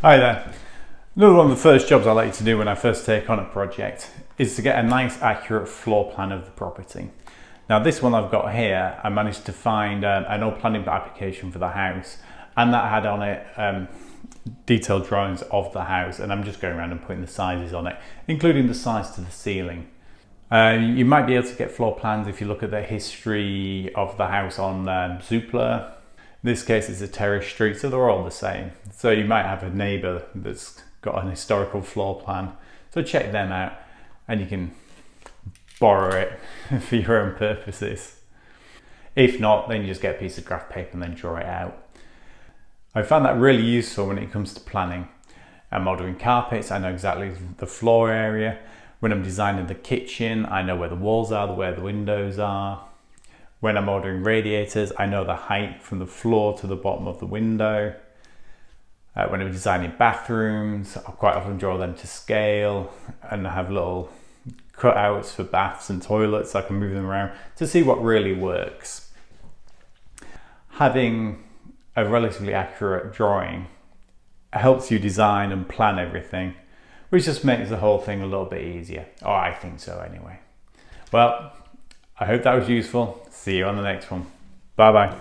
Hi there. Another one of the first jobs I like to do when I first take on a project is to get a nice accurate floor plan of the property. Now this one I've got here, I managed to find an old planning application for the house, and that had on it detailed drawings of the house, and I'm just going around and putting the sizes on it, including the size to the ceiling. You might be able to get floor plans if you look at the history of the house on Zoopla. In this case it's a terrace street, so they're all the same. So you might have a neighbour that's got an historical floor plan, so check them out and you can borrow it for your own purposes. If not, then you just get a piece of graph paper and then draw it out. I found that really useful when it comes to planning. I'm ordering carpets, I know exactly the floor area. When I'm designing the kitchen, I know where the walls are, where the windows are. When I'm ordering radiators, I know the height from the floor to the bottom of the window. When I'm designing bathrooms, I'll quite often draw them to scale and have little cutouts for baths and toilets so I can move them around to see what really works. Having a relatively accurate drawing helps you design and plan everything, which just makes the whole thing a little bit easier. Oh, I think so anyway. Well, I hope that was useful. See you on the next one. Bye bye.